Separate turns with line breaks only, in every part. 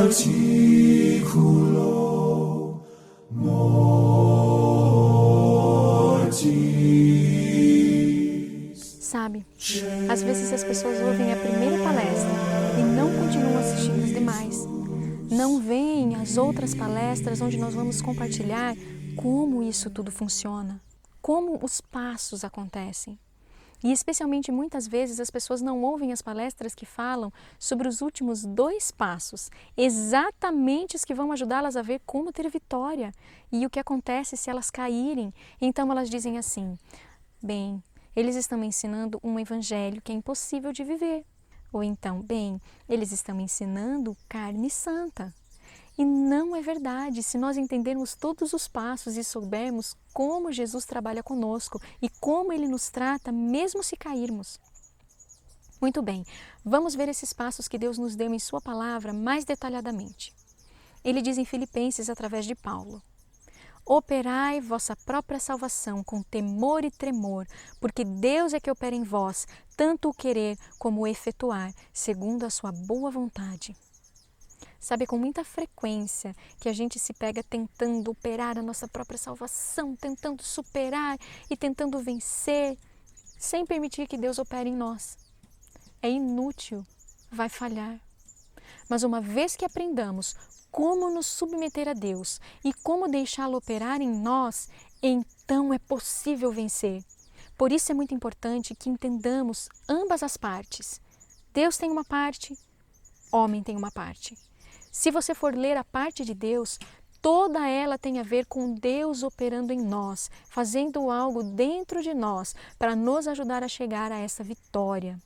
articulo mortis.
Sabe, às vezes as pessoas ouvem a primeira palestra e não continuam assistindo as demais. Não veem as outras palestras onde nós vamos compartilhar como isso tudo funciona, como os passos acontecem. E especialmente muitas vezes as pessoas não ouvem as palestras que falam sobre os últimos 2 passos, exatamente os que vão ajudá-las a ver como ter vitória e o que acontece se elas caírem. Então elas dizem assim: bem, eles estão me ensinando um evangelho que é impossível de viver. Ou então, bem, eles estão me ensinando carne santa. E não é verdade. Se nós entendermos todos os passos e soubermos como Jesus trabalha conosco e como Ele nos trata, mesmo se cairmos. Muito bem, vamos ver esses passos que Deus nos deu em Sua palavra mais detalhadamente. Ele diz em Filipenses, através de Paulo: operai vossa própria salvação com temor e tremor, porque Deus é que opera em vós, tanto o querer como o efetuar, segundo a sua boa vontade. Sabe, com muita frequência que a gente se pega tentando operar a nossa própria salvação, tentando superar e tentando vencer, sem permitir que Deus opere em nós. É inútil, vai falhar. Mas uma vez que aprendamos como nos submeter a Deus e como deixá-lo operar em nós, então é possível vencer. Por isso é muito importante que entendamos ambas as partes. Deus tem uma parte, homem tem uma parte. Se você for ler a parte de Deus, toda ela tem a ver com Deus operando em nós, fazendo algo dentro de nós para nos ajudar a chegar a essa vitória.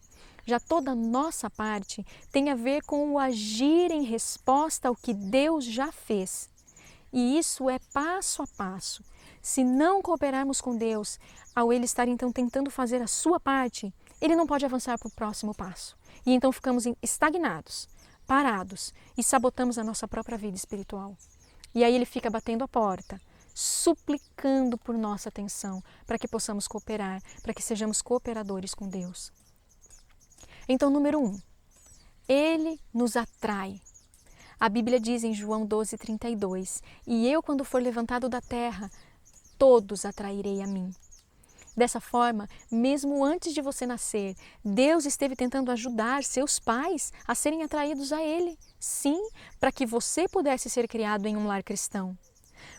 Já toda a nossa parte tem a ver com o agir em resposta ao que Deus já fez. E isso é passo a passo. Se não cooperarmos com Deus, ao Ele estar então tentando fazer a sua parte, Ele não pode avançar para o próximo passo. E então ficamos estagnados, parados e sabotamos a nossa própria vida espiritual. E aí Ele fica batendo a porta, suplicando por nossa atenção, para que possamos cooperar, para que sejamos cooperadores com Deus. Então, número 1, Ele nos atrai. A Bíblia diz em João 12:32, e eu, quando for levantado da terra, todos atrairei a mim. Dessa forma, mesmo antes de você nascer, Deus esteve tentando ajudar seus pais a serem atraídos a Ele. Sim, para que você pudesse ser criado em um lar cristão.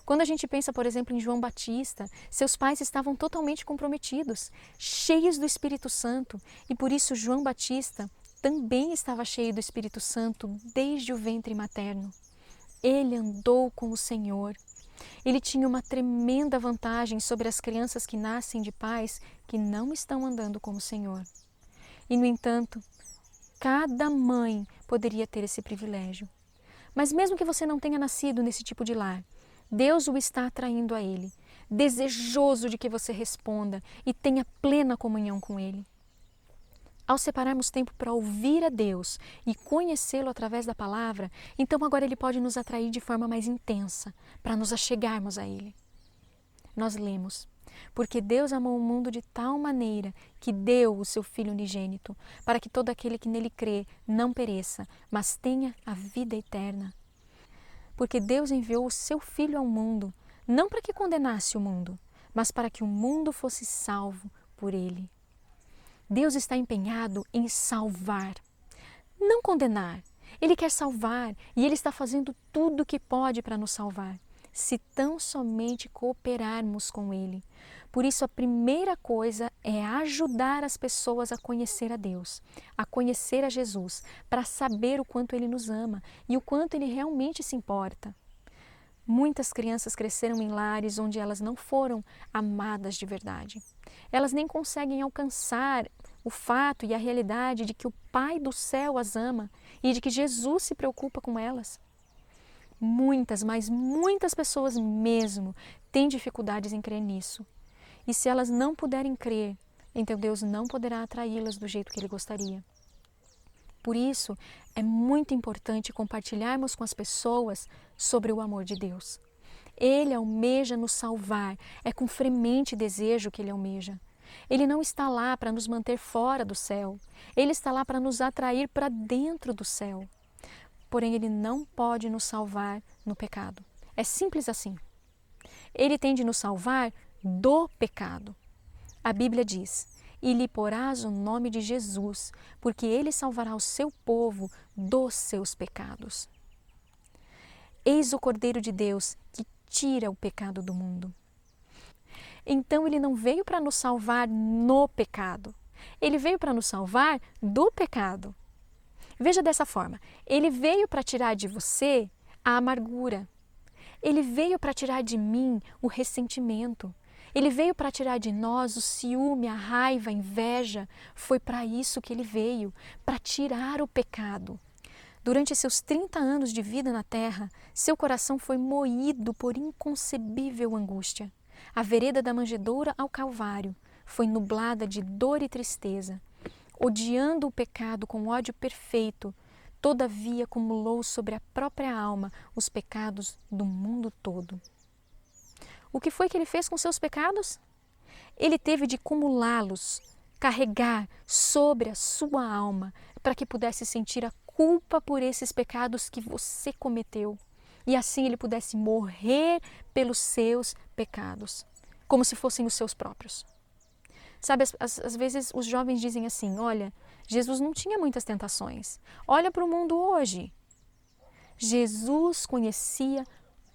Quando a gente pensa, por exemplo, em João Batista, seus pais estavam totalmente comprometidos, cheios do Espírito Santo, e por isso João Batista também estava cheio do Espírito Santo desde o ventre materno. Ele andou com o Senhor. Ele tinha uma tremenda vantagem sobre as crianças que nascem de pais que não estão andando com o Senhor. E, no entanto, cada mãe poderia ter esse privilégio. Mas mesmo que você não tenha nascido nesse tipo de lar, Deus o está atraindo a Ele, desejoso de que você responda e tenha plena comunhão com Ele. Ao separarmos tempo para ouvir a Deus e conhecê-lo através da palavra, então agora Ele pode nos atrair de forma mais intensa, para nos achegarmos a Ele. Nós lemos: porque Deus amou o mundo de tal maneira que deu o seu Filho unigênito, para que todo aquele que nele crê não pereça, mas tenha a vida eterna. Porque Deus enviou o seu Filho ao mundo, não para que condenasse o mundo, mas para que o mundo fosse salvo por ele. Deus está empenhado em salvar, não condenar. Ele quer salvar e Ele está fazendo tudo o que pode para nos salvar, se tão somente cooperarmos com Ele. Por isso, a primeira coisa é ajudar as pessoas a conhecer a Deus, a conhecer a Jesus, para saber o quanto Ele nos ama e o quanto Ele realmente se importa. Muitas crianças cresceram em lares onde elas não foram amadas de verdade. Elas nem conseguem alcançar o fato e a realidade de que o Pai do céu as ama e de que Jesus se preocupa com elas. Muitas, mas muitas pessoas mesmo têm dificuldades em crer nisso. E se elas não puderem crer, então Deus não poderá atraí-las do jeito que Ele gostaria. Por isso, é muito importante compartilharmos com as pessoas sobre o amor de Deus. Ele almeja nos salvar, é com fremente desejo que Ele almeja. Ele não está lá para nos manter fora do céu, Ele está lá para nos atrair para dentro do céu. porém Ele não pode nos salvar no pecado. É simples assim. Ele tem de nos salvar do pecado. A Bíblia diz: e lhe porás o nome de Jesus, porque Ele salvará o seu povo dos seus pecados. Eis o Cordeiro de Deus que tira o pecado do mundo. Então Ele não veio para nos salvar no pecado. Ele veio para nos salvar do pecado. Veja dessa forma, Ele veio para tirar de você a amargura. Ele veio para tirar de mim o ressentimento. Ele veio para tirar de nós o ciúme, a raiva, a inveja. Foi para isso que Ele veio, para tirar o pecado. Durante seus 30 anos de vida na terra, seu coração foi moído por inconcebível angústia. A vereda da manjedoura ao Calvário foi nublada de dor e tristeza. Odiando o pecado com ódio perfeito, todavia acumulou sobre a própria alma os pecados do mundo todo. O que foi que Ele fez com seus pecados? Ele teve de acumulá-los, carregar sobre a sua alma, para que pudesse sentir a culpa por esses pecados que você cometeu. E assim Ele pudesse morrer pelos seus pecados, como se fossem os seus próprios. Sabe, às vezes os jovens dizem assim: olha, Jesus não tinha muitas tentações. Olha para o mundo hoje. Jesus conhecia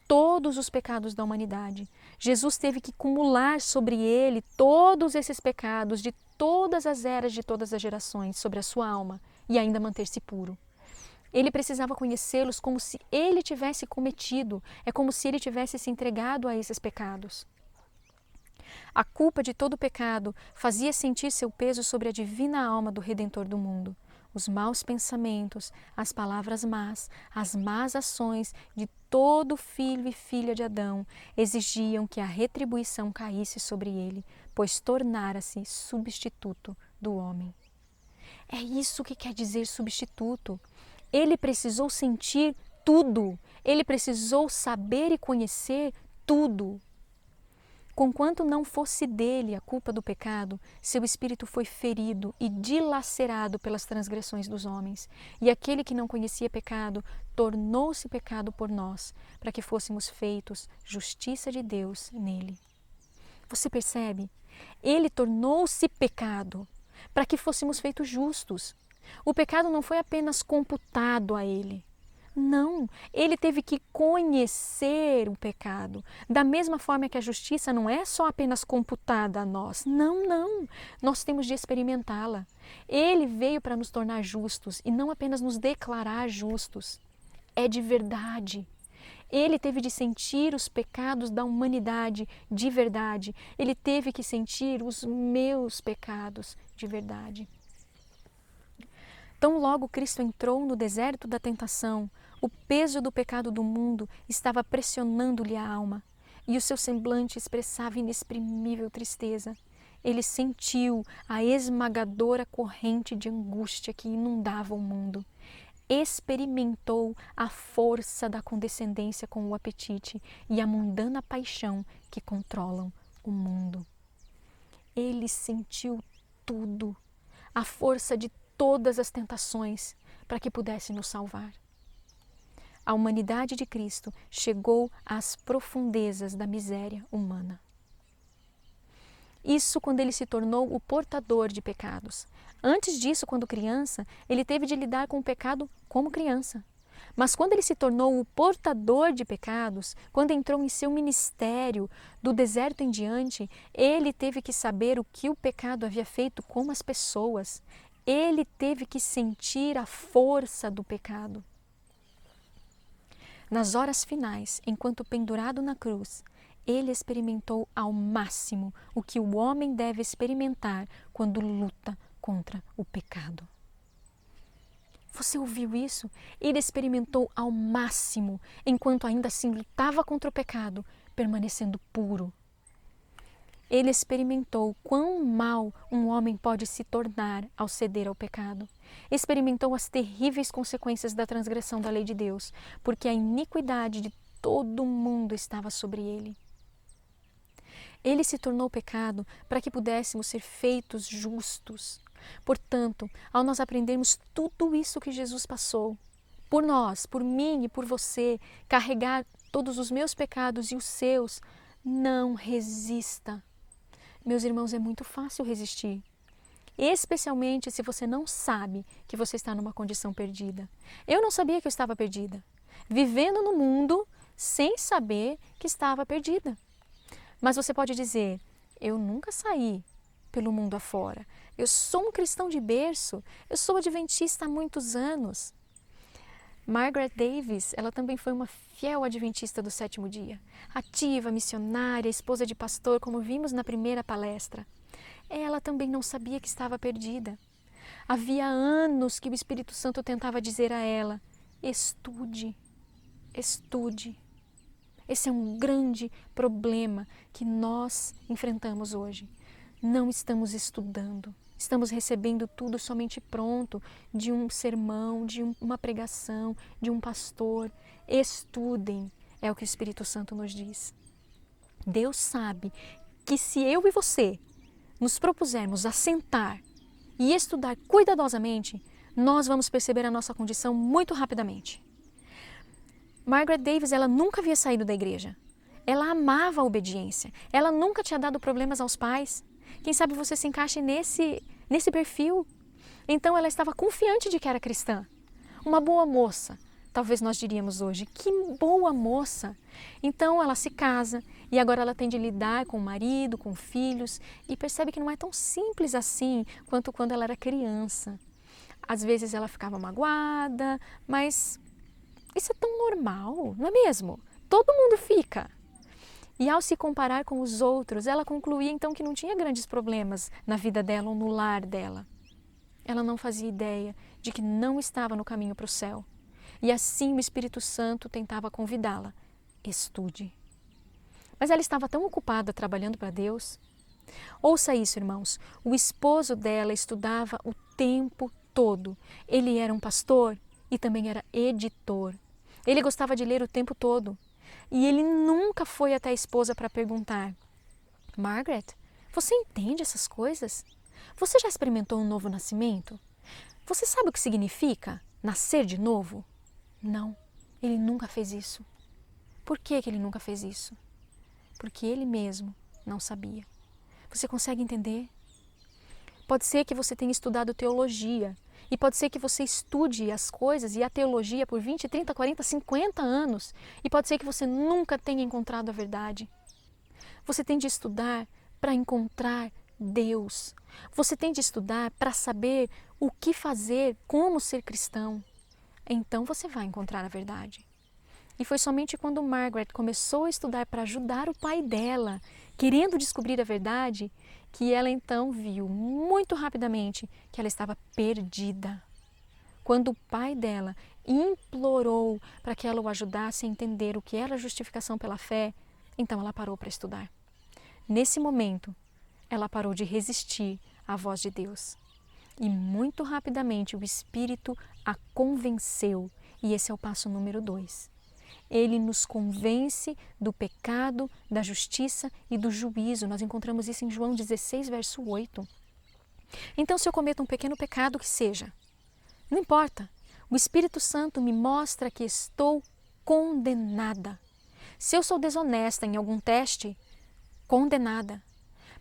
todos os pecados da humanidade. Jesus teve que acumular sobre Ele todos esses pecados de todas as eras, de todas as gerações, sobre a sua alma, e ainda manter-se puro. Ele precisava conhecê-los como se Ele tivesse cometido, é como se Ele tivesse se entregado a esses pecados. A culpa de todo pecado fazia sentir seu peso sobre a divina alma do Redentor do mundo. Os maus pensamentos, as palavras más, as más ações de todo filho e filha de Adão exigiam que a retribuição caísse sobre ele, pois tornara-se substituto do homem. É isso que quer dizer substituto. Ele precisou sentir tudo, ele precisou saber e conhecer tudo. Conquanto não fosse dele a culpa do pecado, seu espírito foi ferido e dilacerado pelas transgressões dos homens. E aquele que não conhecia pecado tornou-se pecado por nós, para que fôssemos feitos justiça de Deus nele. Você percebe? Ele tornou-se pecado, para que fôssemos feitos justos. O pecado não foi apenas computado a ele. Não, ele teve que conhecer o pecado. Da mesma forma que a justiça não é só apenas computada a nós. Não. Nós temos de experimentá-la. Ele veio para nos tornar justos e não apenas nos declarar justos. É de verdade. Ele teve de sentir os pecados da humanidade de verdade. Ele teve que sentir os meus pecados de verdade. Tão logo Cristo entrou no deserto da tentação, o peso do pecado do mundo estava pressionando-lhe a alma e o seu semblante expressava inexprimível tristeza. Ele sentiu a esmagadora corrente de angústia que inundava o mundo. Experimentou a força da condescendência com o apetite e a mundana paixão que controlam o mundo. Ele sentiu tudo, a força de todas as tentações para que pudesse nos salvar. A humanidade de Cristo chegou às profundezas da miséria humana. Isso quando ele se tornou o portador de pecados. Antes disso, quando criança, ele teve de lidar com o pecado como criança. Mas quando ele se tornou o portador de pecados, quando entrou em seu ministério, do deserto em diante, ele teve que saber o que o pecado havia feito com as pessoas. Ele teve que sentir a força do pecado. Nas horas finais, enquanto pendurado na cruz, ele experimentou ao máximo o que o homem deve experimentar quando luta contra o pecado. Você ouviu isso? Ele experimentou ao máximo, enquanto ainda assim lutava contra o pecado, permanecendo puro. Ele experimentou quão mal um homem pode se tornar ao ceder ao pecado. Experimentou as terríveis consequências da transgressão da lei de Deus, porque a iniquidade de todo mundo estava sobre ele. Ele se tornou pecado para que pudéssemos ser feitos justos. Portanto, ao nós aprendermos tudo isso que Jesus passou, por nós, por mim e por você, carregar todos os meus pecados e os seus, não resista. Meus irmãos, é muito fácil resistir. Especialmente se você não sabe que você está numa condição perdida. Eu não sabia que eu estava perdida. Vivendo no mundo sem saber que estava perdida. Mas você pode dizer, eu nunca saí pelo mundo afora. Eu sou um cristão de berço. Eu sou adventista há muitos anos. Margaret Davis, ela também foi uma fiel adventista do sétimo dia. Ativa, missionária, esposa de pastor, como vimos na primeira palestra. Ela também não sabia que estava perdida. Havia anos que o Espírito Santo tentava dizer a ela, estude, estude. Esse é um grande problema que nós enfrentamos hoje. Não estamos estudando, estamos recebendo tudo somente pronto, de um sermão, de uma pregação, de um pastor. Estudem, é o que o Espírito Santo nos diz. Deus sabe que se eu e você nos propusermos a sentar e estudar cuidadosamente, nós vamos perceber a nossa condição muito rapidamente. Margaret Davis, ela nunca havia saído da igreja. Ela amava a obediência. Ela nunca tinha dado problemas aos pais. Quem sabe você se encaixe nesse perfil. Então ela estava confiante de que era cristã. Uma boa moça, talvez nós diríamos hoje, que boa moça. Então ela se casa e agora ela tem de lidar com o marido, com filhos e percebe que não é tão simples assim quanto quando ela era criança. Às vezes ela ficava magoada, mas isso é tão normal, não é mesmo? Todo mundo fica. E ao se comparar com os outros, ela concluía então que não tinha grandes problemas na vida dela ou no lar dela. Ela não fazia ideia de que não estava no caminho para o céu. E assim o Espírito Santo tentava convidá-la. Estude. Mas ela estava tão ocupada trabalhando para Deus. Ouça isso, irmãos. O esposo dela estudava o tempo todo. Ele era um pastor e também era editor. Ele gostava de ler o tempo todo. E ele nunca foi até a esposa para perguntar, Margaret, você entende essas coisas? Você já experimentou um novo nascimento? Você sabe o que significa nascer de novo? Não, ele nunca fez isso. Por que ele nunca fez isso? Porque ele mesmo não sabia. Você consegue entender? Pode ser que você tenha estudado teologia e pode ser que você estude as coisas e a teologia por 20, 30, 40, 50 anos e pode ser que você nunca tenha encontrado a verdade. Você tem de estudar para encontrar Deus. Você tem de estudar para saber o que fazer, como ser cristão. Então você vai encontrar a verdade. E foi somente quando Margaret começou a estudar para ajudar o pai dela, querendo descobrir a verdade, que ela então viu muito rapidamente que ela estava perdida. Quando o pai dela implorou para que ela o ajudasse a entender o que era a justificação pela fé, então ela parou para estudar. Nesse momento, ela parou de resistir à voz de Deus. E muito rapidamente o Espírito a convenceu, e esse é o passo número 2. Ele nos convence do pecado, da justiça e do juízo. Nós encontramos isso em João 16, verso 8. Então, se eu cometo um pequeno pecado que seja, não importa, o Espírito Santo me mostra que estou condenada. Se eu sou desonesta em algum teste, condenada.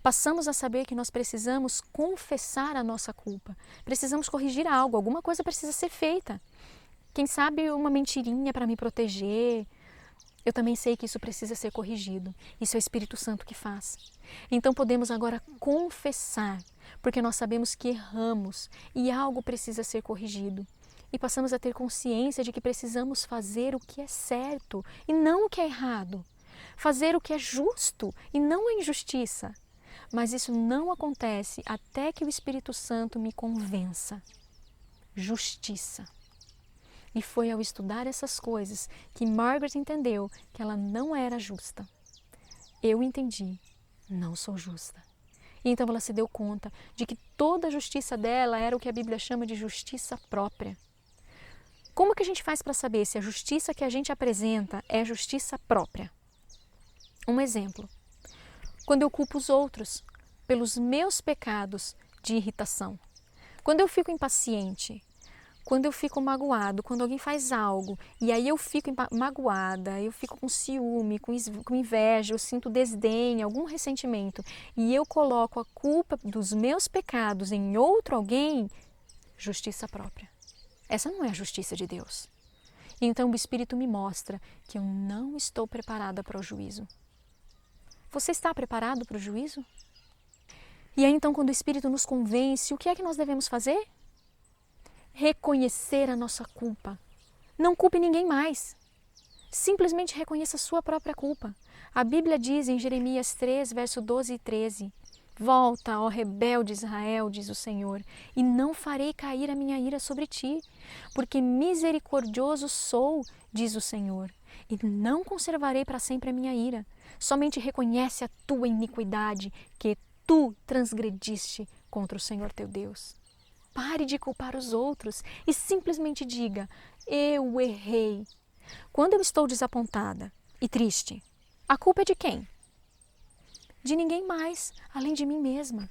Passamos a saber que nós precisamos confessar a nossa culpa. Precisamos corrigir algo, alguma coisa precisa ser feita. Quem sabe uma mentirinha para me proteger. Eu também sei que isso precisa ser corrigido. Isso é o Espírito Santo que faz. Então podemos agora confessar, porque nós sabemos que erramos e algo precisa ser corrigido. E passamos a ter consciência de que precisamos fazer o que é certo e não o que é errado. Fazer o que é justo e não a injustiça. Mas isso não acontece até que o Espírito Santo me convença. Justiça. E foi ao estudar essas coisas que Margaret entendeu que ela não era justa. Eu entendi, não sou justa. E então ela se deu conta de que toda a justiça dela era o que a Bíblia chama de justiça própria. Como que a gente faz para saber se a justiça que a gente apresenta é justiça própria? Um exemplo. Quando eu culpo os outros pelos meus pecados de irritação. Quando eu fico impaciente. Quando eu fico magoado, quando alguém faz algo e aí eu fico magoada, eu fico com ciúme, com inveja, eu sinto desdém, algum ressentimento e eu coloco a culpa dos meus pecados em outro alguém, justiça própria. Essa não é a justiça de Deus. Então o Espírito me mostra que eu não estou preparada para o juízo. Você está preparado para o juízo? E aí então quando o Espírito nos convence, o que é que nós devemos fazer? Reconhecer a nossa culpa. Não culpe ninguém mais. Simplesmente reconheça a sua própria culpa. A Bíblia diz em Jeremias 3, verso 12 e 13, volta, ó rebelde Israel, diz o Senhor, e não farei cair a minha ira sobre ti, porque misericordioso sou, diz o Senhor, e não conservarei para sempre a minha ira. Somente reconhece a tua iniquidade, que tu transgrediste contra o Senhor teu Deus. Pare de culpar os outros e simplesmente diga, eu errei. Quando eu estou desapontada e triste, a culpa é de quem? De ninguém mais, além de mim mesma.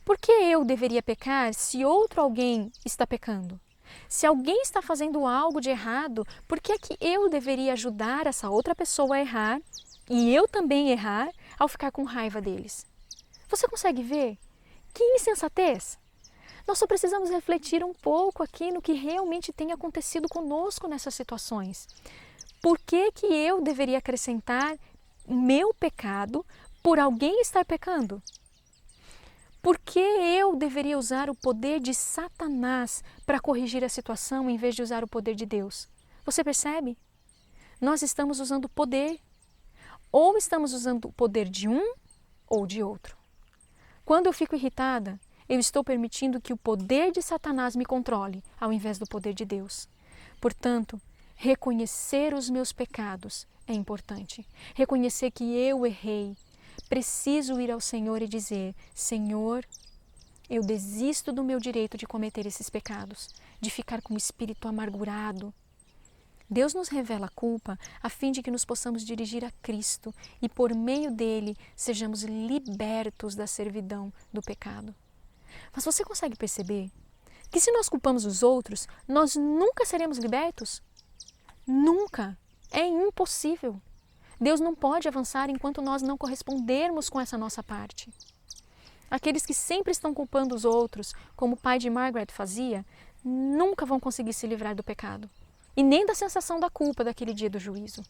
Por que eu deveria pecar se outro alguém está pecando? Se alguém está fazendo algo de errado, por que é que eu deveria ajudar essa outra pessoa a errar e eu também errar ao ficar com raiva deles? Você consegue ver? Que insensatez! Nós só precisamos refletir um pouco aqui no que realmente tem acontecido conosco nessas situações. Por que que eu deveria acrescentar meu pecado por alguém estar pecando? Por que eu deveria usar o poder de Satanás para corrigir a situação em vez de usar o poder de Deus? Você percebe? Nós estamos usando poder. Ou estamos usando o poder de um ou de outro. Quando eu fico irritada, eu estou permitindo que o poder de Satanás me controle, ao invés do poder de Deus. Portanto, reconhecer os meus pecados é importante. Reconhecer que eu errei. Preciso ir ao Senhor e dizer, Senhor, eu desisto do meu direito de cometer esses pecados, de ficar com o espírito amargurado. Deus nos revela a culpa a fim de que nos possamos dirigir a Cristo e por meio dele sejamos libertos da servidão do pecado. Mas você consegue perceber que se nós culpamos os outros, nós nunca seremos libertos? Nunca! É impossível! Deus não pode avançar enquanto nós não correspondermos com essa nossa parte. Aqueles que sempre estão culpando os outros, como o pai de Margaret fazia, nunca vão conseguir se livrar do pecado. E nem da sensação da culpa daquele dia do juízo.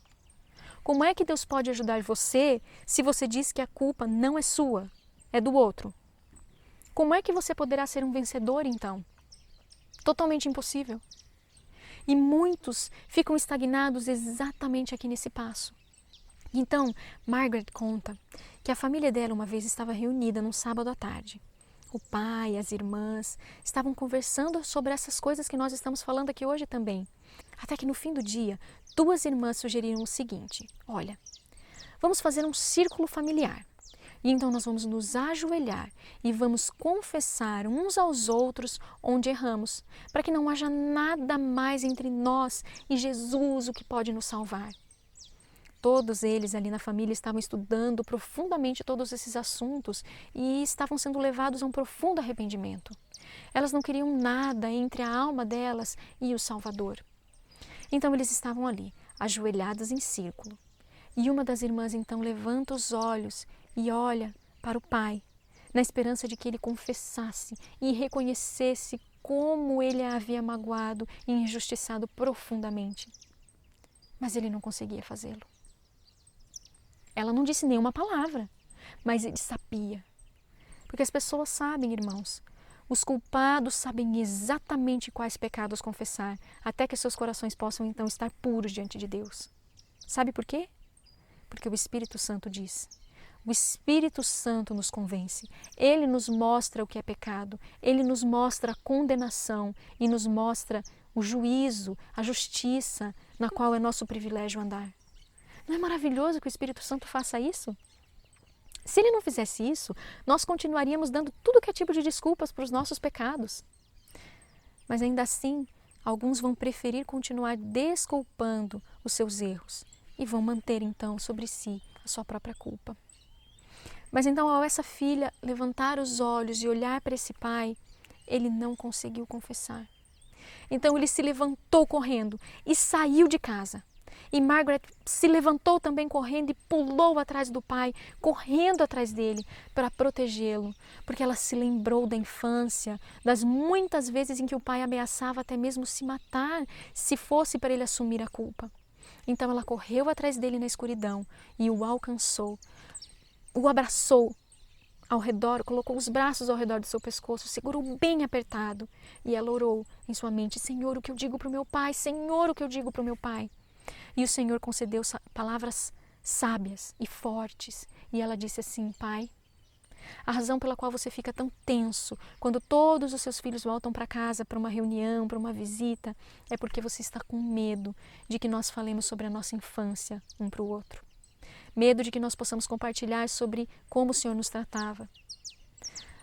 Como é que Deus pode ajudar você se você diz que a culpa não é sua, é do outro? Como é que você poderá ser um vencedor, então? Totalmente impossível. E muitos ficam estagnados exatamente aqui nesse passo. Então, Margaret conta que a família dela uma vez estava reunida num sábado à tarde. O pai, as irmãs estavam conversando sobre essas coisas que nós estamos falando aqui hoje também. Até que no fim do dia, duas irmãs sugeriram o seguinte, olha, vamos fazer um círculo familiar. E então nós vamos nos ajoelhar e vamos confessar uns aos outros onde erramos, para que não haja nada mais entre nós e Jesus, o que pode nos salvar. Todos eles ali na família estavam estudando profundamente todos esses assuntos e estavam sendo levados a um profundo arrependimento. Elas não queriam nada entre a alma delas e o Salvador. Então eles estavam ali, ajoelhadas em círculo. E uma das irmãs então levanta os olhos e olha para o pai, na esperança de que ele confessasse e reconhecesse como ele a havia magoado e injustiçado profundamente. Mas ele não conseguia fazê-lo. Ela não disse nenhuma palavra, mas ele sabia. Porque as pessoas sabem, irmãos, os culpados sabem exatamente quais pecados confessar, até que seus corações possam então estar puros diante de Deus. Sabe por quê? Porque o Espírito Santo diz. O Espírito Santo nos convence. Ele nos mostra o que é pecado, ele nos mostra a condenação e nos mostra o juízo, a justiça na qual é nosso privilégio andar. Não é maravilhoso que o Espírito Santo faça isso? Se ele não fizesse isso, nós continuaríamos dando tudo que é tipo de desculpas para os nossos pecados. Mas ainda assim, alguns vão preferir continuar desculpando os seus erros e vão manter então sobre si a sua própria culpa. Mas então, ao essa filha levantar os olhos e olhar para esse pai, ele não conseguiu confessar. Então ele se levantou correndo e saiu de casa. E Margaret se levantou também correndo e pulou atrás do pai, correndo atrás dele para protegê-lo, porque ela se lembrou da infância, das muitas vezes em que o pai ameaçava até mesmo se matar se fosse para ele assumir a culpa. Então ela correu atrás dele na escuridão e o alcançou, o abraçou ao redor, colocou os braços ao redor do seu pescoço, segurou bem apertado e ela orou em sua mente: Senhor, o que eu digo para o meu pai? Senhor, o que eu digo para o meu pai? E o Senhor concedeu palavras sábias e fortes. E ela disse assim: Pai, a razão pela qual você fica tão tenso quando todos os seus filhos voltam para casa para uma reunião, para uma visita, é porque você está com medo de que nós falemos sobre a nossa infância um para o outro. Medo de que nós possamos compartilhar sobre como o Senhor nos tratava.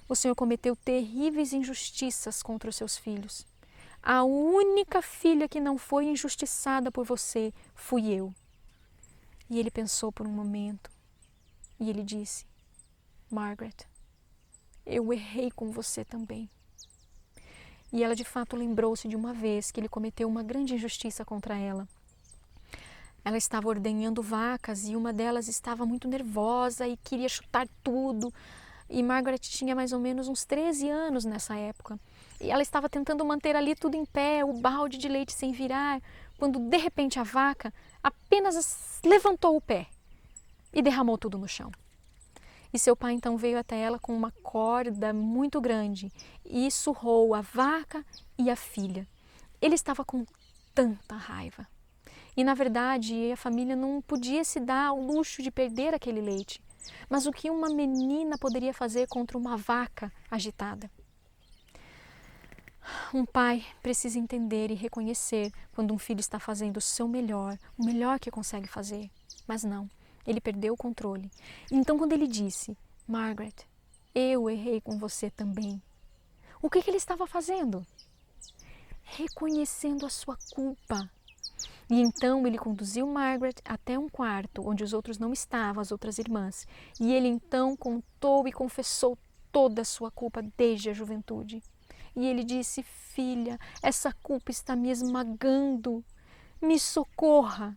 O Senhor cometeu terríveis injustiças contra os seus filhos. A única filha que não foi injustiçada por você fui eu. E ele pensou por um momento e ele disse: Margaret, eu errei com você também. E ela de fato lembrou-se de uma vez que ele cometeu uma grande injustiça contra ela. Ela estava ordenhando vacas e uma delas estava muito nervosa e queria chutar tudo. E Margaret tinha mais ou menos uns 13 anos nessa época. E ela estava tentando manter ali tudo em pé, o balde de leite sem virar, quando de repente a vaca apenas levantou o pé e derramou tudo no chão. E seu pai então veio até ela com uma corda muito grande e surrou a vaca e a filha. Ele estava com tanta raiva. E na verdade a família não podia se dar ao luxo de perder aquele leite. Mas o que uma menina poderia fazer contra uma vaca agitada? Um pai precisa entender e reconhecer quando um filho está fazendo o seu melhor, o melhor que consegue fazer. Mas não, ele perdeu o controle. Então quando ele disse: Margaret, eu errei com você também. O que ele estava fazendo? Reconhecendo a sua culpa. E então ele conduziu Margaret até um quarto onde os outros não estavam, as outras irmãs. E ele então contou e confessou toda a sua culpa desde a juventude. E ele disse: filha, essa culpa está me esmagando, me socorra.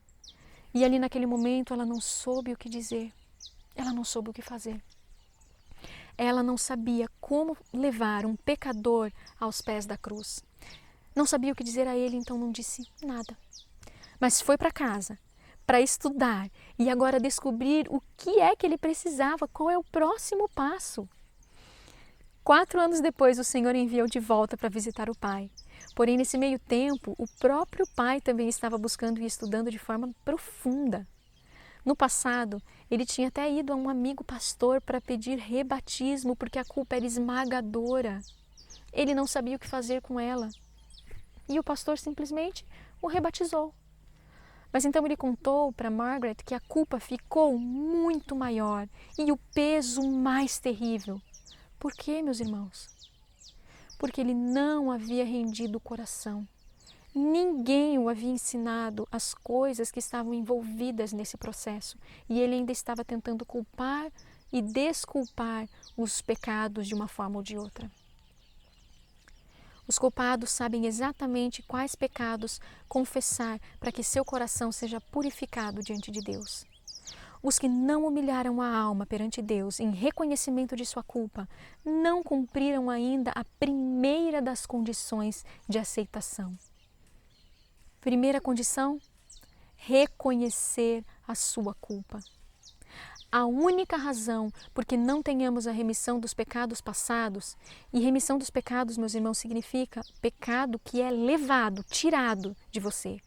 E ali naquele momento ela não soube o que dizer, ela não soube o que fazer. Ela não sabia como levar um pecador aos pés da cruz. Não sabia o que dizer a ele, então não disse nada. Mas foi para casa, para estudar e agora descobrir o que é que ele precisava, qual é o próximo passo. 4 anos depois, o Senhor enviou de volta para visitar o pai. Porém, nesse meio tempo, o próprio pai também estava buscando e estudando de forma profunda. No passado, ele tinha até ido a um amigo pastor para pedir rebatismo, porque a culpa era esmagadora. Ele não sabia o que fazer com ela. E o pastor simplesmente o rebatizou. Mas então ele contou para Margaret que a culpa ficou muito maior e o peso mais terrível. Por quê, meus irmãos? Porque ele não havia rendido o coração. Ninguém o havia ensinado as coisas que estavam envolvidas nesse processo. E ele ainda estava tentando culpar e desculpar os pecados de uma forma ou de outra. Os culpados sabem exatamente quais pecados confessar para que seu coração seja purificado diante de Deus. Os que não humilharam a alma perante Deus em reconhecimento de sua culpa não cumpriram ainda a primeira das condições de aceitação. Primeira condição: reconhecer a sua culpa. A única razão por que não tenhamos a remissão dos pecados passados, e remissão dos pecados, meus irmãos, significa pecado que é levado, tirado de você.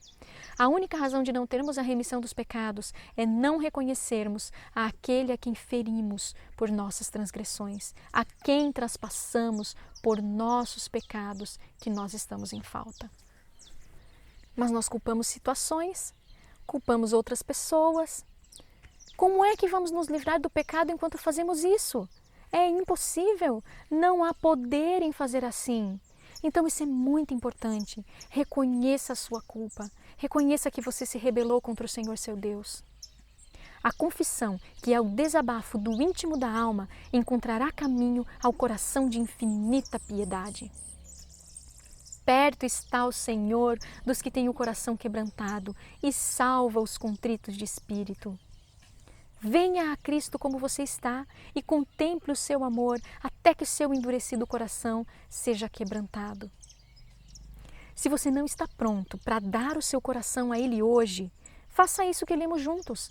A única razão de não termos a remissão dos pecados é não reconhecermos aquele a quem ferimos por nossas transgressões, a quem traspassamos por nossos pecados que nós estamos em falta. Mas nós culpamos situações, culpamos outras pessoas. Como é que vamos nos livrar do pecado enquanto fazemos isso? É impossível, não há poder em fazer assim. Então isso é muito importante. Reconheça a sua culpa, reconheça que você se rebelou contra o Senhor seu Deus. A confissão, que é o desabafo do íntimo da alma, encontrará caminho ao coração de infinita piedade. perto está o Senhor dos que têm o coração quebrantado e salva os contritos de espírito. Venha a Cristo como você está e contemple o seu amor até que o seu endurecido coração seja quebrantado. Se você não está pronto para dar o seu coração a Ele hoje, faça isso que lemos juntos.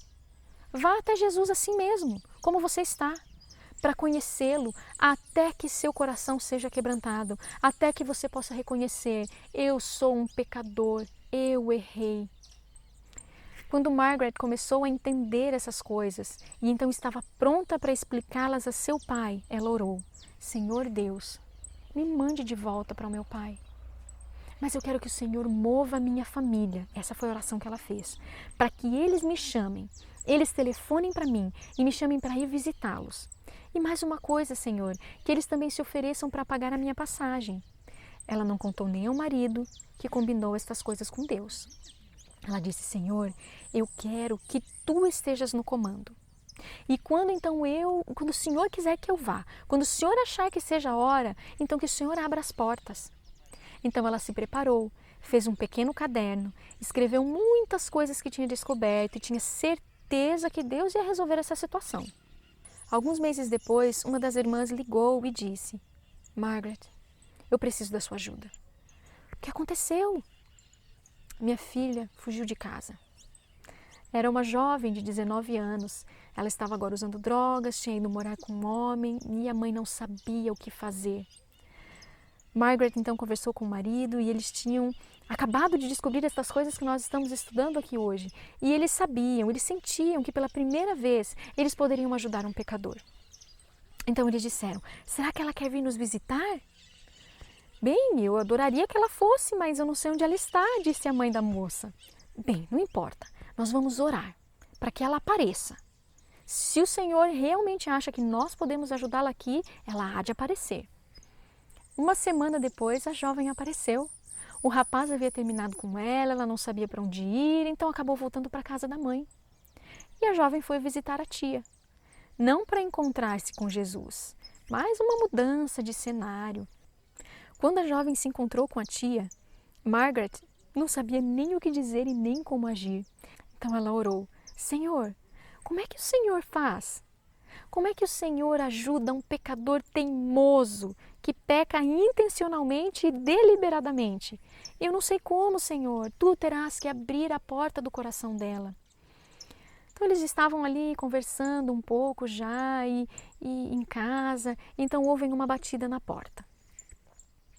Vá até Jesus assim mesmo, como você está, para conhecê-lo até que seu coração seja quebrantado, até que você possa reconhecer: eu sou um pecador, eu errei. Quando Margaret começou a entender essas coisas e então estava pronta para explicá-las a seu pai, ela orou: Senhor Deus, me mande de volta para o meu pai. Mas eu quero que o Senhor mova a minha família. Essa foi a oração que ela fez. Para que eles me chamem, eles telefonem para mim e me chamem para ir visitá-los. E mais uma coisa, Senhor, que eles também se ofereçam para pagar a minha passagem. Ela não contou nem ao marido que combinou estas coisas com Deus. Ela disse: Senhor, eu quero que Tu estejas no comando. E quando o Senhor quiser que eu vá, quando o Senhor achar que seja a hora, então que o Senhor abra as portas. Então ela se preparou, fez um pequeno caderno, escreveu muitas coisas que tinha descoberto e tinha certeza que Deus ia resolver essa situação. Alguns meses depois, uma das irmãs ligou e disse: Margaret, eu preciso da sua ajuda. O que aconteceu? Minha filha fugiu de casa. Era uma jovem de 19 anos. Ela estava agora usando drogas, tinha ido morar com um homem e a mãe não sabia o que fazer. Margaret então conversou com o marido e eles tinham acabado de descobrir essas coisas que nós estamos estudando aqui hoje. E eles sabiam, eles sentiam que pela primeira vez eles poderiam ajudar um pecador. Então eles disseram: será que ela quer vir nos visitar? Bem, eu adoraria que ela fosse, mas eu não sei onde ela está, disse a mãe da moça. Bem, não importa, nós vamos orar para que ela apareça. Se o Senhor realmente acha que nós podemos ajudá-la aqui, ela há de aparecer. Uma semana depois, a jovem apareceu. O rapaz havia terminado com ela não sabia para onde ir, então acabou voltando para a casa da mãe. E a jovem foi visitar a tia, não para encontrar-se com Jesus, mas uma mudança de cenário. Quando a jovem se encontrou com a tia, Margaret não sabia nem o que dizer e nem como agir. Então ela orou: Senhor, como é que o Senhor faz? Como é que o Senhor ajuda um pecador teimoso que peca intencionalmente e deliberadamente? Eu não sei como, Senhor, Tu terás que abrir a porta do coração dela. Então eles estavam ali conversando um pouco já e em casa, então ouvem uma batida na porta.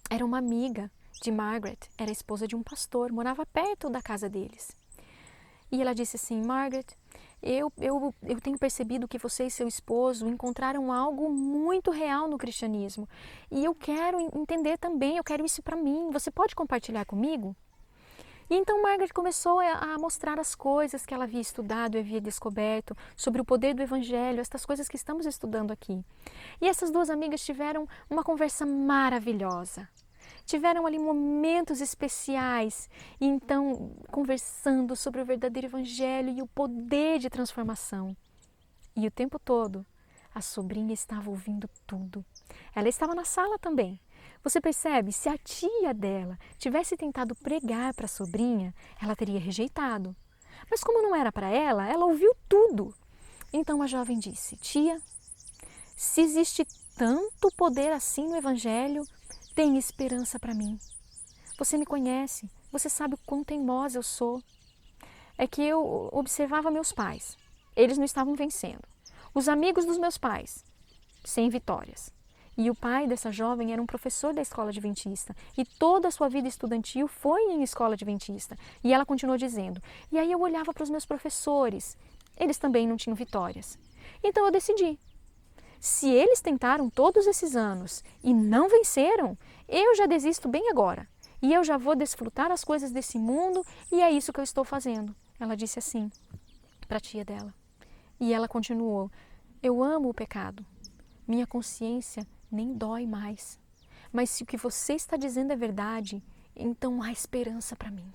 Era uma amiga de Margaret, era esposa de um pastor, morava perto da casa deles. E ela disse assim: Margaret, eu tenho percebido que você e seu esposo encontraram algo muito real no cristianismo. E eu quero entender também, eu quero isso para mim. Você pode compartilhar comigo? E então Margaret começou a mostrar as coisas que ela havia estudado e havia descoberto sobre o poder do Evangelho, estas coisas que estamos estudando aqui. E essas duas amigas tiveram uma conversa maravilhosa. Tiveram ali momentos especiais, e então conversando sobre o verdadeiro Evangelho e o poder de transformação. E o tempo todo, a sobrinha estava ouvindo tudo. Ela estava na sala também. Você percebe, se a tia dela tivesse tentado pregar para a sobrinha, ela teria rejeitado. Mas como não era para ela, ela ouviu tudo. Então a jovem disse: tia, se existe tanto poder assim no Evangelho, tem esperança para mim. Você me conhece, você sabe o quão teimosa eu sou. É que eu observava meus pais, eles não estavam vencendo. Os amigos dos meus pais, sem vitórias. E o pai dessa jovem era um professor da escola adventista e toda a sua vida estudantil foi em escola adventista. E ela continuou dizendo: e aí eu olhava para os meus professores, eles também não tinham vitórias. Então eu decidi: se eles tentaram todos esses anos e não venceram, eu já desisto bem agora. E eu já vou desfrutar as coisas desse mundo e é isso que eu estou fazendo. Ela disse assim para a tia dela. E ela continuou: eu amo o pecado. Minha consciência nem dói mais. Mas se o que você está dizendo é verdade, então há esperança para mim.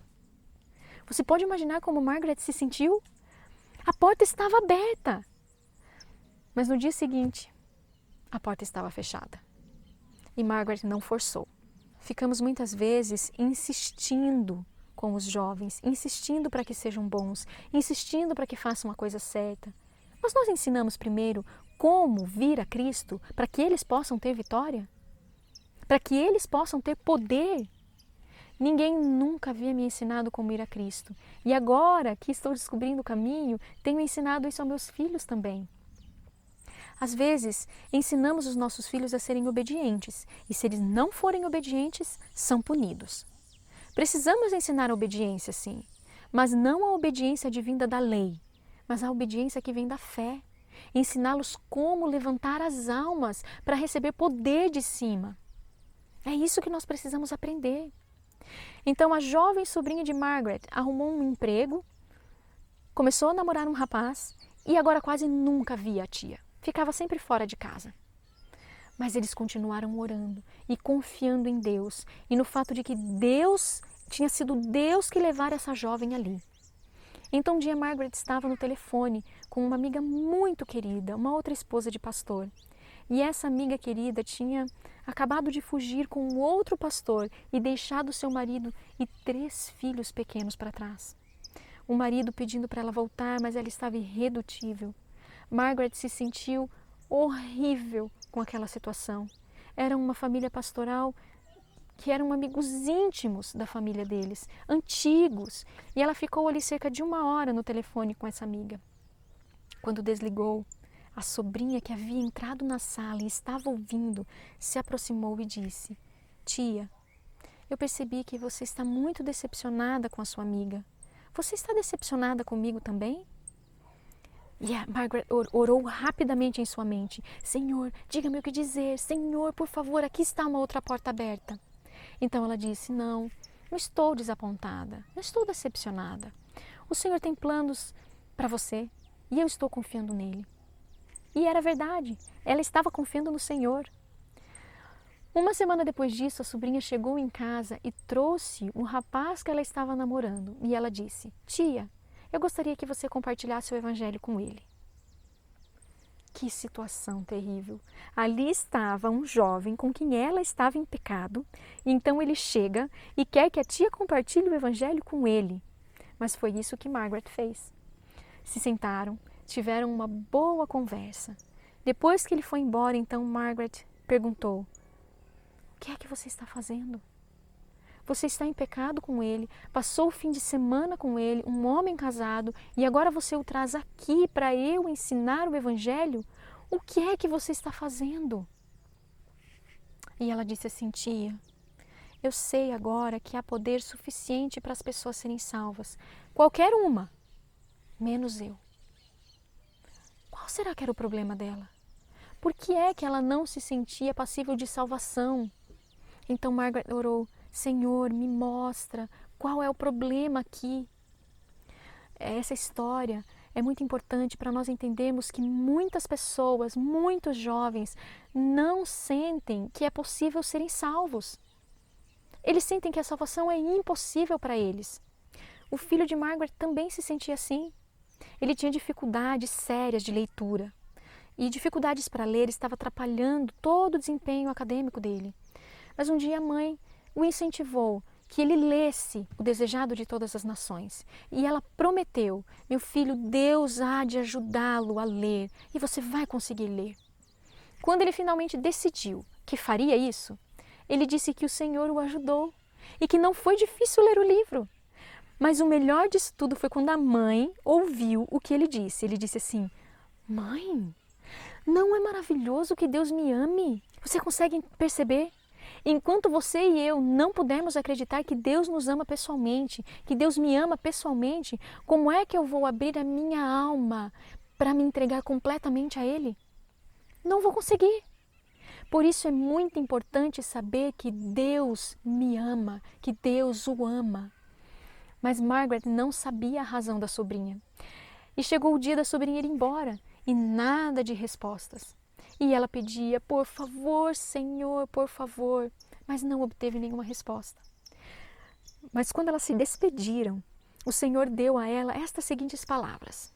Você pode imaginar como Margaret se sentiu? A porta estava aberta. Mas no dia seguinte, a porta estava fechada. E Margaret não forçou. ficamos muitas vezes insistindo com os jovens, insistindo para que sejam bons, insistindo para que façam a coisa certa. Mas nós ensinamos primeiro como vir a Cristo para que eles possam ter vitória? Para que eles possam ter poder? Ninguém nunca havia me ensinado como ir a Cristo. E agora que estou descobrindo o caminho, tenho ensinado isso aos meus filhos também. Às vezes, ensinamos os nossos filhos a serem obedientes, e se eles não forem obedientes, são punidos. Precisamos ensinar a obediência, sim, mas não a obediência advinda da lei, mas a obediência que vem da fé. Ensiná-los como levantar as almas para receber poder de cima. É isso que nós precisamos aprender. Então, a jovem sobrinha de Margaret arrumou um emprego, começou a namorar um rapaz e agora quase nunca via a tia. Ficava sempre fora de casa. Mas eles continuaram orando e confiando em Deus e no fato de que tinha sido Deus que levara essa jovem ali. Então um dia Margaret estava no telefone com uma amiga muito querida, uma outra esposa de pastor. E essa amiga querida tinha acabado de fugir com um outro pastor e deixado seu marido e 3 filhos pequenos para trás. O marido pedindo para ela voltar, mas ela estava irredutível. Margaret se sentiu horrível com aquela situação. Era uma família pastoral que eram amigos íntimos da família deles, antigos, e ela ficou ali cerca de 1 hora no telefone com essa amiga. Quando desligou, a sobrinha que havia entrado na sala e estava ouvindo se aproximou e disse: "Tia, eu percebi que você está muito decepcionada com a sua amiga. Você está decepcionada comigo também?" E a Margaret orou rapidamente em sua mente: "Senhor, diga-me o que dizer. Senhor, por favor, aqui está uma outra porta aberta." Então ela disse: não estou desapontada, não estou decepcionada. O Senhor tem planos para você e eu estou confiando nele. E era verdade, ela estava confiando no Senhor. 1 semana depois disso, a sobrinha chegou em casa e trouxe um rapaz que ela estava namorando. E ela disse: "Tia, eu gostaria que você compartilhasse o evangelho com ele." Que situação terrível! Ali estava um jovem com quem ela estava em pecado, e então ele chega e quer que a tia compartilhe o evangelho com ele. Mas foi isso que Margaret fez. Se sentaram, tiveram uma boa conversa. Depois que ele foi embora, então Margaret perguntou: "O que é que você está fazendo? Você está em pecado com ele, passou o fim de semana com ele, um homem casado, e agora você o traz aqui para eu ensinar o evangelho? O que é que você está fazendo?" E ela disse assim: "Tia, eu sei agora que há poder suficiente para as pessoas serem salvas, qualquer uma, menos eu." Qual será que era o problema dela? Por que é que ela não se sentia passível de salvação? Então Margaret orou: "Senhor, me mostra qual é o problema aqui." Essa história é muito importante para nós entendermos que muitas pessoas, muitos jovens, não sentem que é possível serem salvos. Eles sentem que a salvação é impossível para eles. O filho de Margaret também se sentia assim. Ele tinha dificuldades sérias de leitura. E dificuldades para ler estava atrapalhando todo o desempenho acadêmico dele. Mas um dia a mãe o incentivou que ele lesse O Desejado de Todas as Nações. E ela prometeu: "Meu filho, Deus há de ajudá-lo a ler e você vai conseguir ler." Quando ele finalmente decidiu que faria isso, ele disse que o Senhor o ajudou e que não foi difícil ler o livro. Mas o melhor disso tudo foi quando a mãe ouviu o que ele disse. Ele disse assim: "Mãe, não é maravilhoso que Deus me ame? Você consegue perceber? Enquanto você e eu não pudermos acreditar que Deus nos ama pessoalmente, que Deus me ama pessoalmente, como é que eu vou abrir a minha alma para me entregar completamente a Ele? Não vou conseguir." Por isso é muito importante saber que Deus me ama, que Deus o ama. Mas Margaret não sabia a razão da sobrinha. E chegou o dia da sobrinha ir embora e nada de respostas. E ela pedia: "Por favor, Senhor, por favor." Mas não obteve nenhuma resposta. Mas quando elas se despediram, o Senhor deu a ela estas seguintes palavras: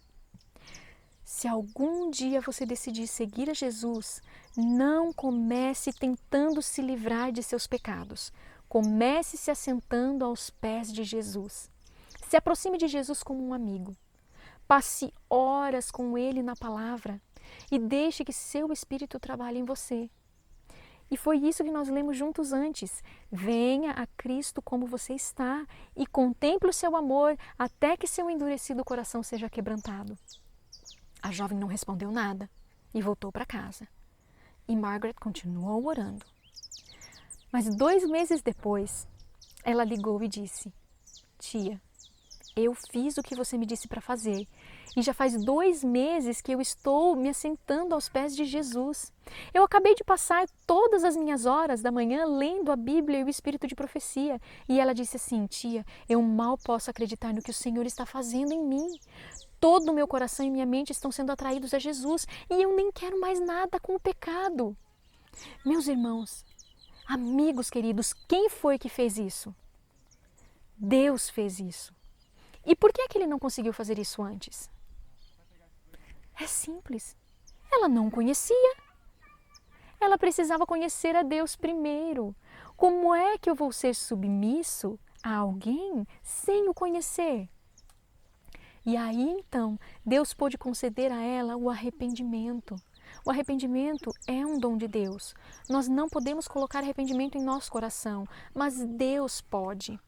"Se algum dia você decidir seguir a Jesus, não comece tentando se livrar de seus pecados. Comece se assentando aos pés de Jesus. Se aproxime de Jesus como um amigo. Passe horas com Ele na palavra e deixe que seu Espírito trabalhe em você. E foi isso que nós lemos juntos antes. Venha a Cristo como você está e contemple o seu amor até que seu endurecido coração seja quebrantado. A jovem não respondeu nada e voltou para casa. E Margaret continuou orando. Mas 2 meses depois, ela ligou e disse: tia, eu fiz o que você me disse para fazer e já faz 2 meses que eu estou me assentando aos pés de Jesus. Eu acabei de passar todas as minhas horas da manhã lendo a Bíblia e o Espírito de profecia. E ela disse assim: tia, eu mal posso acreditar no que o Senhor está fazendo em mim. Todo o meu coração e minha mente estão sendo atraídos a Jesus e eu nem quero mais nada com o pecado. Meus irmãos, amigos queridos, quem foi que fez isso? Deus fez isso. E por que é que ele não conseguiu fazer isso antes? É simples. Ela não conhecia. Ela precisava conhecer a Deus primeiro. Como é que eu vou ser submisso a alguém sem o conhecer? E aí então, Deus pôde conceder a ela o arrependimento. O arrependimento é um dom de Deus. Nós não podemos colocar arrependimento em nosso coração, mas Deus pode.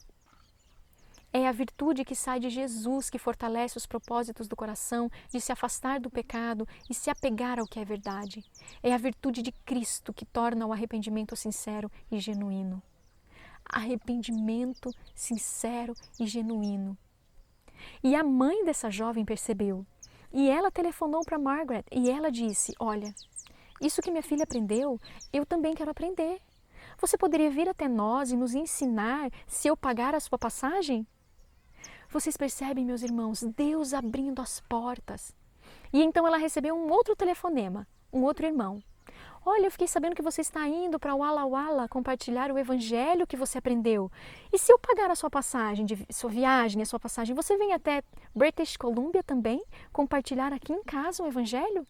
É a virtude que sai de Jesus que fortalece os propósitos do coração de se afastar do pecado e se apegar ao que é verdade. É a virtude de Cristo que torna o arrependimento sincero e genuíno. Arrependimento sincero e genuíno. E a mãe dessa jovem percebeu. E ela telefonou para Margaret e ela disse: olha, isso que minha filha aprendeu, eu também quero aprender. Você poderia vir até nós e nos ensinar se eu pagar a sua passagem? Vocês percebem, meus irmãos, Deus abrindo as portas. E então ela recebeu um outro telefonema, um outro irmão. Olha, eu fiquei sabendo que você está indo para Walla Walla compartilhar o evangelho que você aprendeu. E se eu pagar a sua passagem, sua viagem, a sua passagem, você vem até British Columbia também compartilhar aqui em casa o evangelho?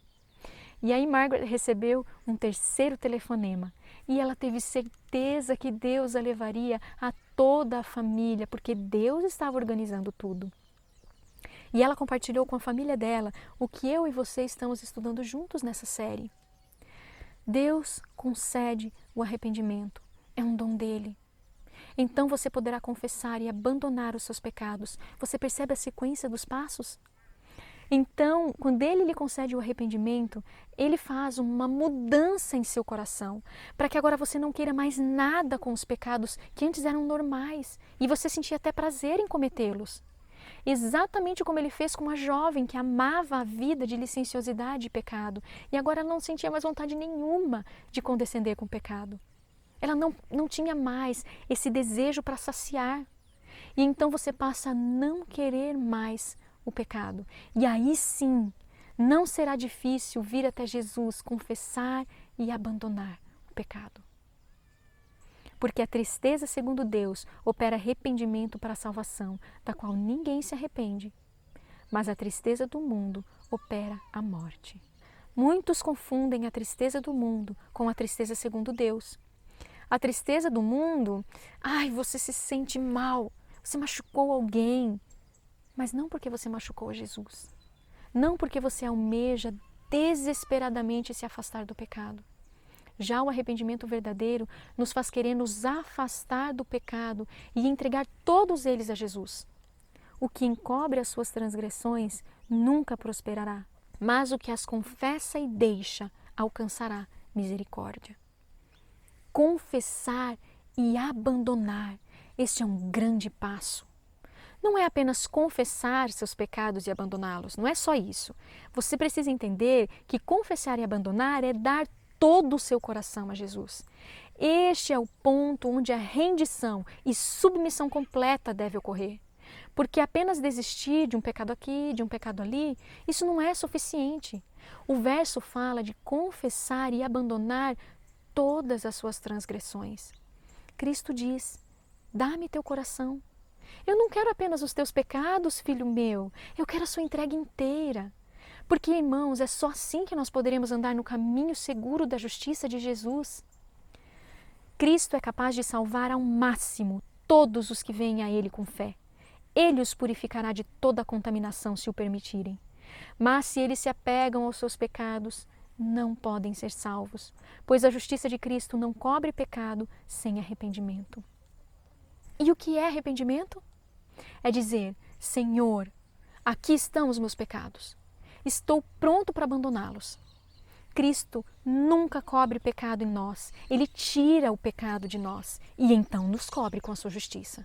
E aí Margaret recebeu um terceiro telefonema e ela teve certeza que Deus a levaria a toda a família, porque Deus estava organizando tudo. E ela compartilhou com a família dela o que eu e você estamos estudando juntos nessa série. Deus concede o arrependimento, é um dom dele. Então você poderá confessar e abandonar os seus pecados. Você percebe a sequência dos passos? Então, quando ele lhe concede o arrependimento, ele faz uma mudança em seu coração, para que agora você não queira mais nada com os pecados que antes eram normais e você sentia até prazer em cometê-los. Exatamente como ele fez com uma jovem que amava a vida de licenciosidade e pecado e agora ela não sentia mais vontade nenhuma de condescender com o pecado. Ela não tinha mais esse desejo para saciar. E então você passa a não querer mais o pecado. E aí sim, não será difícil vir até Jesus, confessar e abandonar o pecado. Porque a tristeza, segundo Deus, opera arrependimento para a salvação, da qual ninguém se arrepende. Mas a tristeza do mundo opera a morte. Muitos confundem a tristeza do mundo com a tristeza segundo Deus. A tristeza do mundo, você se sente mal, você machucou alguém. Mas não porque você machucou Jesus. Não porque você almeja desesperadamente se afastar do pecado. Já o arrependimento verdadeiro nos faz querer nos afastar do pecado e entregar todos eles a Jesus. O que encobre as suas transgressões nunca prosperará, mas o que as confessa e deixa alcançará misericórdia. Confessar e abandonar, este é um grande passo. Não é apenas confessar seus pecados e abandoná-los, não é só isso. Você precisa entender que confessar e abandonar é dar todo o seu coração a Jesus. Este é o ponto onde a rendição e submissão completa deve ocorrer. Porque apenas desistir de um pecado aqui, de um pecado ali, isso não é suficiente. O verso fala de confessar e abandonar todas as suas transgressões. Cristo diz: dá-me teu coração. Eu não quero apenas os teus pecados, filho meu, eu quero a sua entrega inteira. Porque, irmãos, é só assim que nós poderemos andar no caminho seguro da justiça de Jesus. Cristo é capaz de salvar ao máximo todos os que vêm a Ele com fé. Ele os purificará de toda a contaminação, se o permitirem. Mas se eles se apegam aos seus pecados, não podem ser salvos, pois a justiça de Cristo não cobre pecado sem arrependimento. E o que é arrependimento? É dizer: Senhor, aqui estão os meus pecados. Estou pronto para abandoná-los. Cristo nunca cobre pecado em nós. Ele tira o pecado de nós e então nos cobre com a sua justiça.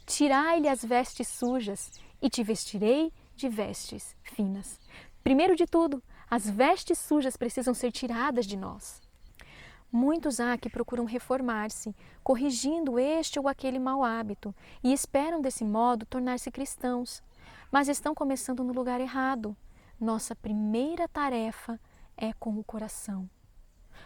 Tirai-lhe as vestes sujas e te vestirei de vestes finas. Primeiro de tudo, as vestes sujas precisam ser tiradas de nós. Muitos há que procuram reformar-se, corrigindo este ou aquele mau hábito e esperam desse modo tornar-se cristãos, mas estão começando no lugar errado. Nossa primeira tarefa é com o coração.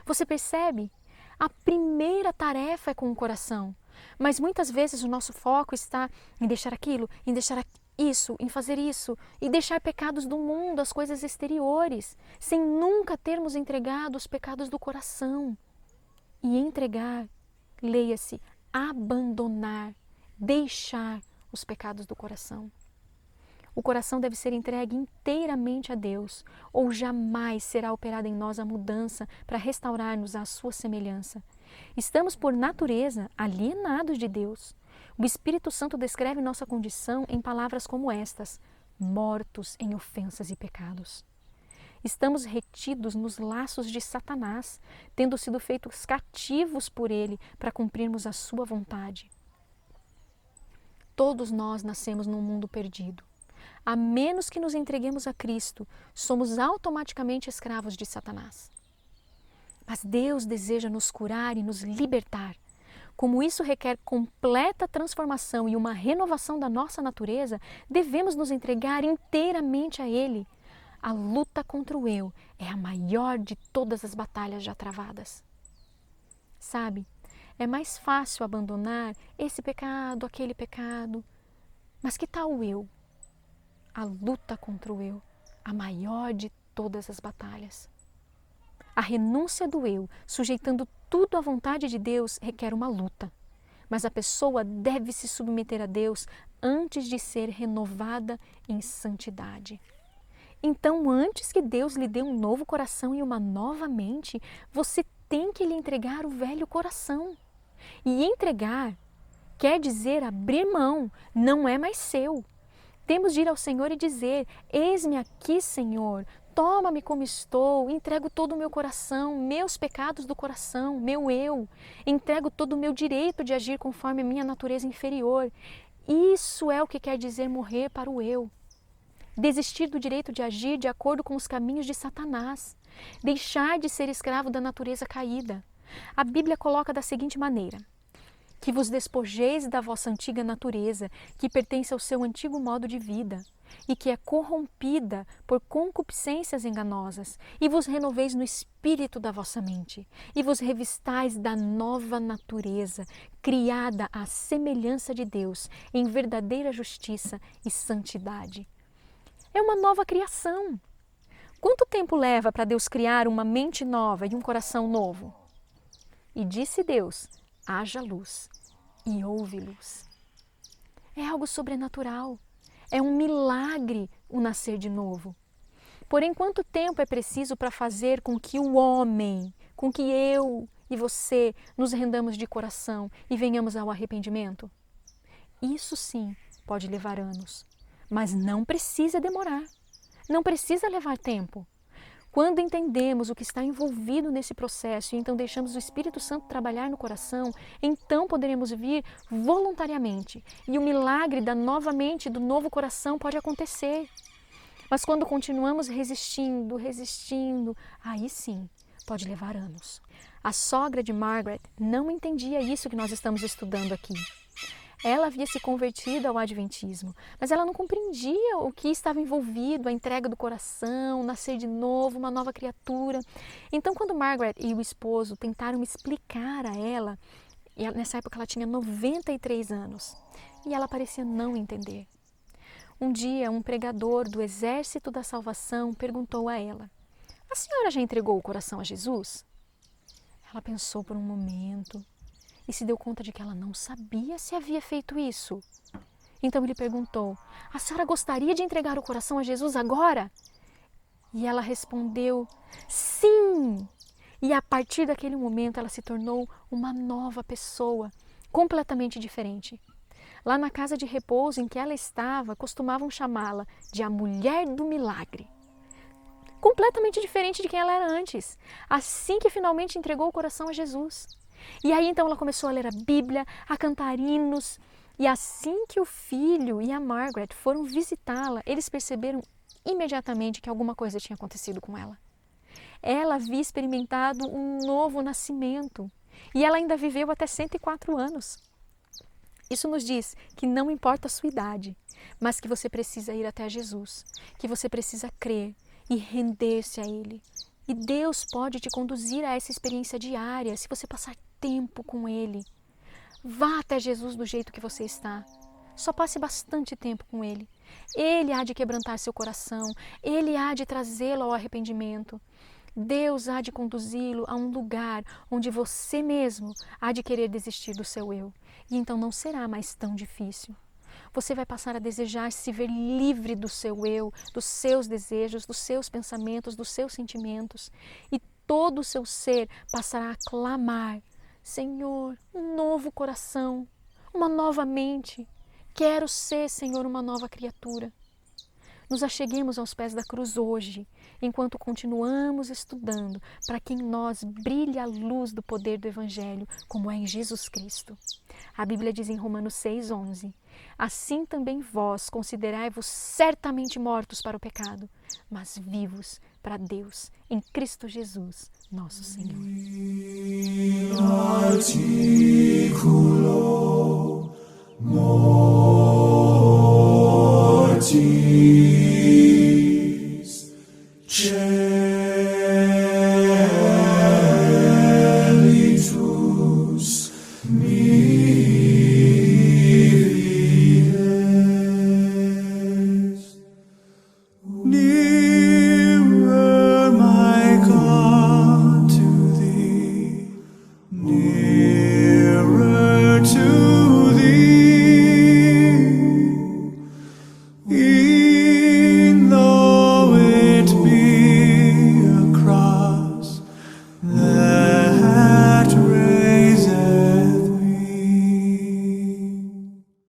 Você percebe? A primeira tarefa é com o coração, mas muitas vezes o nosso foco está em deixar aquilo, em deixar isso, em fazer isso, e deixar pecados do mundo, as coisas exteriores, sem nunca termos entregado os pecados do coração. E entregar, leia-se, abandonar, deixar os pecados do coração. O coração deve ser entregue inteiramente a Deus, ou jamais será operada em nós a mudança para restaurar-nos à sua semelhança. Estamos, por natureza, alienados de Deus. O Espírito Santo descreve nossa condição em palavras como estas: mortos em ofensas e pecados. Estamos retidos nos laços de Satanás, tendo sido feitos cativos por ele para cumprirmos a sua vontade. Todos nós nascemos num mundo perdido. A menos que nos entreguemos a Cristo, somos automaticamente escravos de Satanás. Mas Deus deseja nos curar e nos libertar. Como isso requer completa transformação e uma renovação da nossa natureza, devemos nos entregar inteiramente a Ele. A luta contra o eu é a maior de todas as batalhas já travadas. Sabe, é mais fácil abandonar esse pecado, aquele pecado. Mas que tal o eu? A luta contra o eu, a maior de todas as batalhas. A renúncia do eu, sujeitando tudo à vontade de Deus, requer uma luta. Mas a pessoa deve se submeter a Deus antes de ser renovada em santidade. Então, antes que Deus lhe dê um novo coração e uma nova mente, você tem que lhe entregar o velho coração. E entregar quer dizer abrir mão, não é mais seu. Temos de ir ao Senhor e dizer: eis-me aqui, Senhor, toma-me como estou, entrego todo o meu coração, meus pecados do coração, meu eu, entrego todo o meu direito de agir conforme a minha natureza inferior. Isso é o que quer dizer morrer para o eu. Desistir do direito de agir de acordo com os caminhos de Satanás. Deixar de ser escravo da natureza caída. A Bíblia coloca da seguinte maneira: que vos despojeis da vossa antiga natureza, que pertence ao seu antigo modo de vida, e que é corrompida por concupiscências enganosas, e vos renoveis no espírito da vossa mente, e vos revistais da nova natureza, criada à semelhança de Deus, em verdadeira justiça e santidade. É uma nova criação. Quanto tempo leva para Deus criar uma mente nova e um coração novo? E disse Deus: haja luz, e houve luz. É algo sobrenatural. É um milagre o nascer de novo. Porém, quanto tempo é preciso para fazer com que o homem, com que eu e você nos rendamos de coração e venhamos ao arrependimento? Isso sim pode levar anos, mas não precisa demorar. Não precisa levar tempo. Quando entendemos o que está envolvido nesse processo e então deixamos o Espírito Santo trabalhar no coração, então poderemos vir voluntariamente e o milagre da nova mente, do novo coração pode acontecer. Mas quando continuamos resistindo, aí sim pode levar anos. A sogra de Margaret não entendia isso que nós estamos estudando aqui. Ela havia se convertido ao adventismo, mas ela não compreendia o que estava envolvido, a entrega do coração, nascer de novo, uma nova criatura. Então, quando Margaret e o esposo tentaram explicar a ela, e nessa época ela tinha 93 anos, e ela parecia não entender. Um dia, um pregador do Exército da Salvação perguntou a ela: a senhora já entregou o coração a Jesus? Ela pensou por um momento e se deu conta de que ela não sabia se havia feito isso. Então ele perguntou: a senhora gostaria de entregar o coração a Jesus agora? E ela respondeu: sim! E a partir daquele momento ela se tornou uma nova pessoa, completamente diferente. Lá na casa de repouso em que ela estava, costumavam chamá-la de a Mulher do Milagre. Completamente diferente de quem ela era antes, assim que finalmente entregou o coração a Jesus. E aí então ela começou a ler a Bíblia, a cantar hinos, e assim que o filho e a Margaret foram visitá-la, eles perceberam imediatamente que alguma coisa tinha acontecido com ela. Ela havia experimentado um novo nascimento e ela ainda viveu até 104 anos. Isso nos diz que não importa a sua idade, mas que você precisa ir até Jesus, que você precisa crer e render-se a Ele. E Deus pode te conduzir a essa experiência diária se você passar tempo com Ele. Vá até Jesus do jeito que você está. Só passe bastante tempo com Ele. Ele há de quebrantar seu coração, Ele há de trazê-lo ao arrependimento. Deus há de conduzi-lo a um lugar onde você mesmo há de querer desistir do seu eu. E então não será mais tão difícil. Você vai passar a desejar se ver livre do seu eu, dos seus desejos, dos seus pensamentos, dos seus sentimentos. E todo o seu ser passará a clamar: Senhor, um novo coração, uma nova mente. Quero ser, Senhor, uma nova criatura. Nos acheguemos aos pés da cruz hoje, enquanto continuamos estudando, para que em nós brilhe a luz do poder do Evangelho, como é em Jesus Cristo. A Bíblia diz em Romanos 6,11: assim também vós considerai-vos certamente mortos para o pecado, mas vivos para Deus, em Cristo Jesus, nosso Senhor.
In articulo